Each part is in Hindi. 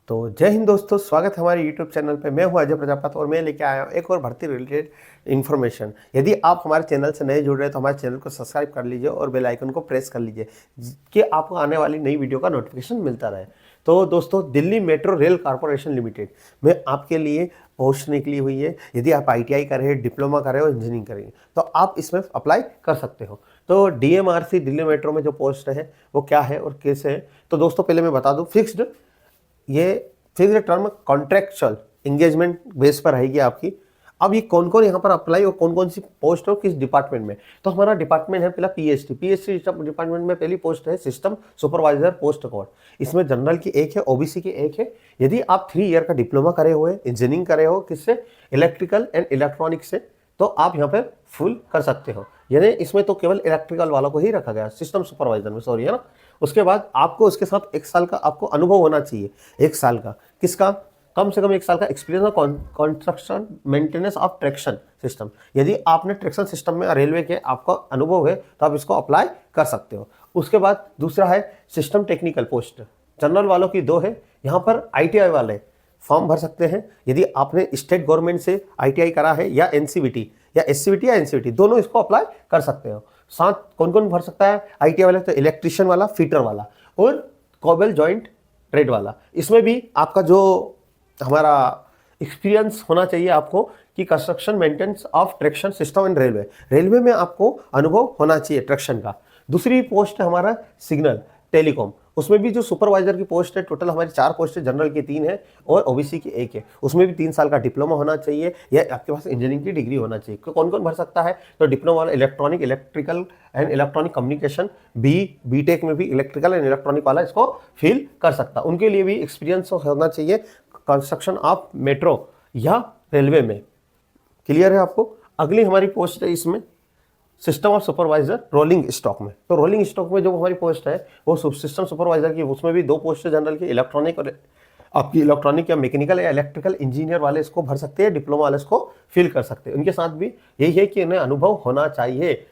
तो जय हिंद दोस्तों, स्वागत है हमारे YouTube चैनल पे। मैं हूं अजय प्रजापति और मैं लेके आया हूं एक और भर्ती रिलेटेड इन्फॉर्मेशन। यदि आप हमारे चैनल से नए जुड़ रहे हैं तो हमारे चैनल को सब्सक्राइब कर लीजिए और बेल आइकन को प्रेस कर लीजिए कि आपको आने वाली नई वीडियो का नोटिफिकेशन मिलता रहे। तो दोस्तों, Delhi metro rail corporation limited में आपके लिए पोस्ट निकली हुई है। यदि आप ITI कर रहे हैं, डिप्लोमा कर रहे हो, इंजीनियरिंग करेंगे तो आप इसमें अप्लाई कर सकते हो। तो DMRC दिल्ली मेट्रो में जो पोस्ट है वो क्या है और कैसे है, तो दोस्तों पहले मैं बता दूं, ये fixed term contractual engagement base पर रहेगी आपकी। अब ये कौन कौन यहाँ पर अप्लाई और कौन कौन सी पोस्ट हो किस डिपार्टमेंट में, तो हमारा डिपार्टमेंट है पहला PHT डिपार्टमेंट में पहली पोस्ट है सिस्टम सुपरवाइजर पोस्ट कोड। इसमें जनरल की एक है, OBC की एक है। यदि आप 3 ईयर का डिप्लोमा करे हुए, इंजीनियरिंग करे हो किससे, इलेक्ट्रिकल एंड इलेक्ट्रॉनिक से, तो आप यहाँ पर फुल कर सकते हो। यानी इसमें तो केवल इलेक्ट्रिकल वालों को ही रखा गया, सिस्टम सुपरवाइजर में, सॉरी, है ना। उसके बाद आपको उसके साथ 1 साल का आपको अनुभव होना चाहिए। 1 साल का किसका, कम से कम 1 साल का experience construction maintenance of traction system. यदि आपने ट्रैक्शन सिस्टम में रेलवे के आपका अनुभव है तो आप इसको अप्लाई कर सकते हो। उसके बाद दूसरा है सिस्टम टेक्निकल पोस्ट, जनरल वालों की 2 है। यहाँ पर ITI वाले फॉर्म भर सकते हैं। यदि आपने स्टेट गवर्नमेंट से ITI करा है या NCVT या SCVT या NCVT, दोनों इसको अप्लाई कर सकते हो। साथ कौन कौन भर सकता है ITI वाले, तो इलेक्ट्रिशियन वाला, फीटर वाला और कॉबल जॉइंट ट्रेड वाला। इसमें भी आपका जो हमारा एक्सपीरियंस होना चाहिए आपको कि construction maintenance of traction system and railway में आपको अनुभव होना चाहिए ट्रैक्शन का। दूसरी पोस्ट है हमारा सिग्नल टेलीकॉम। उसमें भी जो सुपरवाइजर की पोस्ट है, टोटल हमारी 4 पोस्ट है, जनरल की 3 है और OBC की 1 है। उसमें भी 3 साल का डिप्लोमा होना चाहिए या आपके पास इंजीनियरिंग की डिग्री होना चाहिए। कौन कौन भर सकता है, तो डिप्लोमा वाला electrical and electronic communication, BTech में भी इलेक्ट्रिकल एंड इलेक्ट्रॉनिक वाला इसको फिल कर सकता है। उनके लिए भी एक्सपीरियंस होना चाहिए कंस्ट्रक्शन ऑफ मेट्रो या रेलवे में। क्लियर है आपको। अगली हमारी पोस्ट है इसमें system of supervisor rolling stock में। तो रोलिंग स्टॉक में जो हमारी पोस्ट है वो सिस्टम सुपरवाइजर की, उसमें भी 2 पोस्ट है जनरल की, इलेक्ट्रॉनिक और आपकी इलेक्ट्रॉनिक या मैकेनिकल या इलेक्ट्रिकल इंजीनियर वाले इसको भर सकते हैं, डिप्लोमा वाले इसको फिल कर सकते हैं। उनके साथ भी यही है कि इन्हें अनुभव होना चाहिए,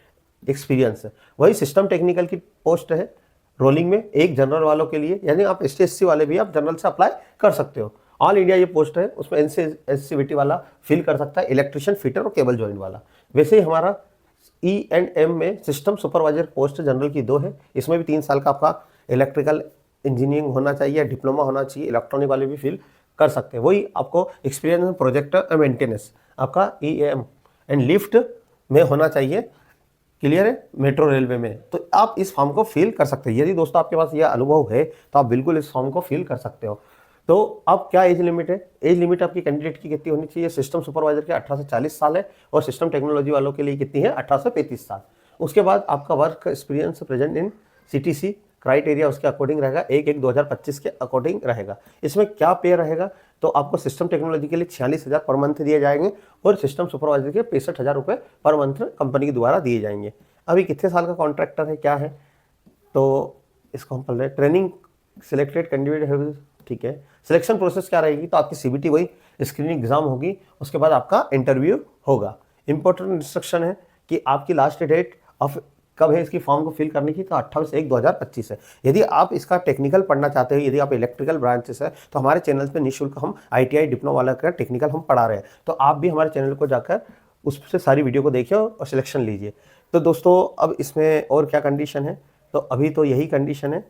एक्सपीरियंस। वही सिस्टम टेक्निकल की पोस्ट है रोलिंग में, एक जनरल वालों के लिए, यानी आप ST/SC वाले भी आप जनरल से अप्लाई कर सकते हो। ऑल इंडिया ये पोस्ट है, उसमें NCVT वाला फिल कर सकता है, इलेक्ट्रिशियन, फीटर और केबल जॉइंट वाला। वैसे ही हमारा E&M में सिस्टम सुपरवाइजर पोस्ट जनरल की 2 है। इसमें भी 3 साल का आपका इलेक्ट्रिकल इंजीनियरिंग होना चाहिए, डिप्लोमा होना चाहिए। इलेक्ट्रॉनिक वाले भी फिल कर सकते हैं। वही आपको एक्सपीरियंस प्रोजेक्टर मेंटेनेंस आपका EAM एंड लिफ्ट में होना चाहिए। क्लियर है, मेट्रो रेलवे में। तो आप इस फॉर्म को फिल कर सकते हैं। यदि दोस्तों आपके पास यह अनुभव है तो आप बिल्कुल इस फॉर्म को फिल कर सकते हो। तो अब क्या एज लिमिट है, एज लिमिट आपकी कैंडिडेट की कितनी होनी चाहिए, सिस्टम सुपरवाइजर के 18 से 40 साल है और सिस्टम टेक्नोलॉजी वालों के लिए कितनी है, 18 से 35 साल। उसके बाद आपका work experience present in CTC criteria उसके अकॉर्डिंग रहेगा, 1/1/2025 के अकॉर्डिंग रहेगा। इसमें क्या पे रहेगा, तो आपको सिस्टम टेक्नोलॉजी के लिए 46,000 पर मंथ दिए जाएंगे और सिस्टम सुपरवाइजर के 65,000 रुपये पर मंथ कंपनी के द्वारा दिए जाएंगे। अभी कितने साल का कॉन्ट्रैक्टर है, क्या है, तो इसको हम पढ़ रहे हैं। ट्रेनिंग सिलेक्टेड कैंडिडेट है, ठीक है। सिलेक्शन प्रोसेस क्या रहेगी, तो आपकी CBT वही स्क्रीनिंग एग्जाम होगी, उसके बाद आपका इंटरव्यू होगा। इंपॉर्टेंट इंस्ट्रक्शन है कि आपकी लास्ट डेट ऑफ कब है इसकी फॉर्म को फिल करने की, तो 28/1/2025 है। यदि आप इसका टेक्निकल पढ़ना चाहते हो, यदि आप इलेक्ट्रिकल ब्रांचेस है, तो हमारे चैनल पे निःशुल्क हम ITI डिप्लोमा वाला का टेक्निकल हम पढ़ा रहे हैं। तो आप भी हमारे चैनल को जाकर उससे सारी वीडियो को देखिए और सिलेक्शन लीजिए। तो दोस्तों अब इसमें और क्या कंडीशन है, तो अभी तो यही कंडीशन है।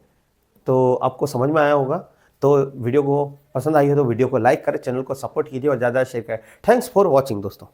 तो आपको समझ में आया होगा। तो वीडियो को पसंद आई हो तो वीडियो को लाइक करें, चैनल को सपोर्ट कीजिए और ज़्यादा शेयर करें। थैंक्स फॉर वॉचिंग दोस्तों।